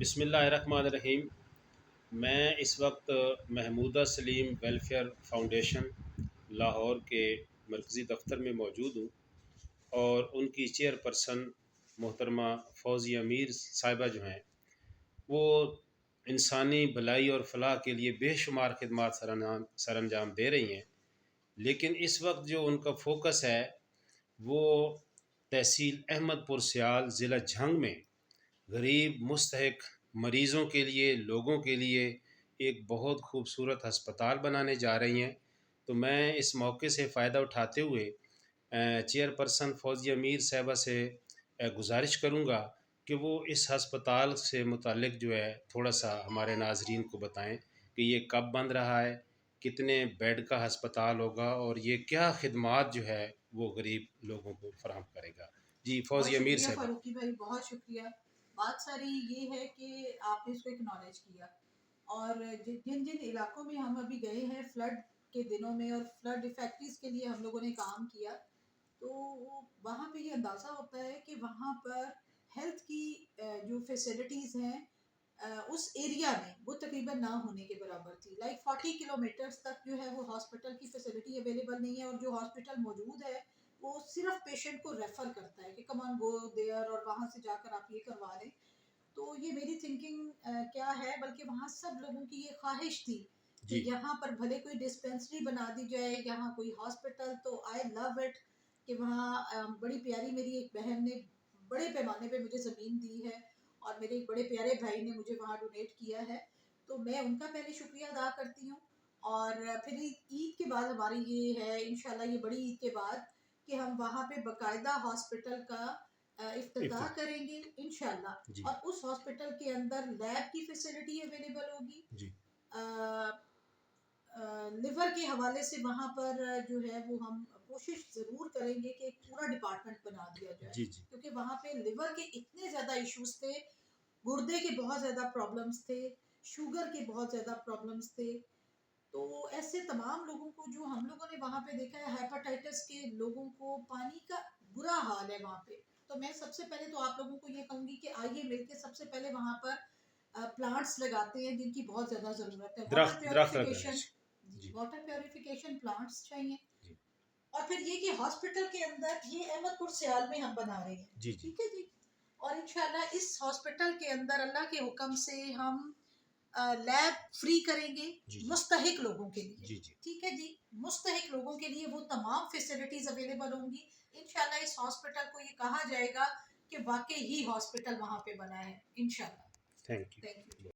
بسم اللہ الرحمن الرحیم۔ میں اس وقت محمودہ سلیم ویلفیئر فاؤنڈیشن لاہور کے مرکزی دفتر میں موجود ہوں، اور ان کی چیئر پرسن محترمہ فوزیہ میر صاحبہ جو ہیں وہ انسانی بھلائی اور فلاح کے لیے بے شمار خدمات سر انجام دے رہی ہیں، لیکن اس وقت جو ان کا فوکس ہے وہ تحصیل احمد پور سیال ضلع جھنگ میں غریب مستحق مریضوں کے لیے، لوگوں کے لیے ایک بہت خوبصورت ہسپتال بنانے جا رہی ہیں۔ تو میں اس موقع سے فائدہ اٹھاتے ہوئے چیئر پرسن فوزیہ میر صاحبہ سے گزارش کروں گا کہ وہ اس ہسپتال سے متعلق جو ہے تھوڑا سا ہمارے ناظرین کو بتائیں کہ یہ کب بن رہا ہے، کتنے بیڈ کا ہسپتال ہوگا، اور یہ کیا خدمات جو ہے وہ غریب لوگوں کو فراہم کرے گا۔ جی بہت فوزیہ میر شکریہ صاحبہ۔ فاروقی بھائی، بہت شکریہ۔ بات ساری یہ ہے کہ آپ نے اس کو اکنالج کیا، اور جن جن علاقوں میں ہم ابھی گئے ہیں فلڈ کے دنوں میں اور فلڈ افیکٹریز کے لیے ہم لوگوں نے کام کیا، تو وہاں پہ یہ اندازہ ہوتا ہے کہ وہاں پر ہیلتھ کی جو فیسلٹیز ہیں اس ایریا میں وہ تقریباً نہ ہونے کے برابر تھی۔ لائک 40 کلومیٹرز تک جو ہے وہ ہاسپٹل کی فیسلٹی اویلیبل نہیں ہے، اور جو ہاسپٹل موجود ہے وہ صرف پیشنٹ کو ریفر کرتا ہے کہ کم آن گو دیئر اور وہاں سے جا کر آپ یہ کروا لیں۔ تو یہ میری تھنکنگ کیا ہے، بلکہ وہاں سب لوگوں کی یہ خواہش تھی کہ جی یہاں پر بھلے کوئی ڈسپینسری بنا دی جائے، یہاں کوئی ہاسپٹل، تو آئی لو اٹ کہ وہاں بڑی پیاری میری ایک بہن نے بڑے پیمانے پہ مجھے زمین دی ہے، اور میرے ایک بڑے پیارے بھائی نے مجھے وہاں ڈونیٹ کیا ہے، تو میں ان کا پہلے شکریہ ادا کرتی ہوں۔ اور پھر عید کے بعد ہماری یہ ہے انشاءاللہ، یہ بڑی عید کے بعد، کہ ہم وہاں پہ باقاعدہ ہاسپٹل کا افتتاح کریں گے انشاءاللہ، جی اور اس ہاسپٹل کے اندر لیب کی فیسلٹی اویلیبل ہوگی۔ جی لیور کے حوالے سے وہاں پر جو ہے وہ ہم کوشش ضرور کریں گے کہ ایک پورا ڈپارٹمنٹ بنا دیا جائے، جی جی کیونکہ وہاں پہ لیور کے اتنے زیادہ ایشوز تھے، گردے کے بہت زیادہ پرابلمز تھے، شوگر کے بہت زیادہ پرابلمز تھے۔ تو ایسے تمام لوگوں کو جو ہم لوگوں نے وہاں پہ دیکھا ہے، ہیپاٹائٹس کے لوگوں کو پانی کا برا حال ہے وہاں پہ، تو میں سب سے پہلے تو آپ لوگوں کو یہ کہوں گی کہ آئیے مل کے سب سے پہلے وہاں پر پلانٹس لگاتے ہیں جن کی بہت زیادہ ضرورت ہے۔ واٹر درخت لگائے۔ پیوریفیکیشن، جی واٹر پیوریفیکیشن پلانٹس چاہیے، جی اور پھر یہ کہ ہاسپٹل کے اندر یہ احمد پور سیال میں ہم بنا رہے ہیں، جی جی ٹھیک ہے جی، اور انشاءاللہ اس ہاسپٹل کے اندر اللہ کے حکم سے ہم لیب فری کریں گے جی جی مستحق لوگوں کے لیے، جی جی ٹھیک ہے جی، مستحق لوگوں کے لیے وہ تمام فیسلٹیز اویلیبل ہوں گی۔ انشاءاللہ اس ہاسپٹل کو یہ کہا جائے گا کہ واقعی ہی ہاسپٹل وہاں پہ بنا ہے انشاءاللہ۔ Thank you. Thank you.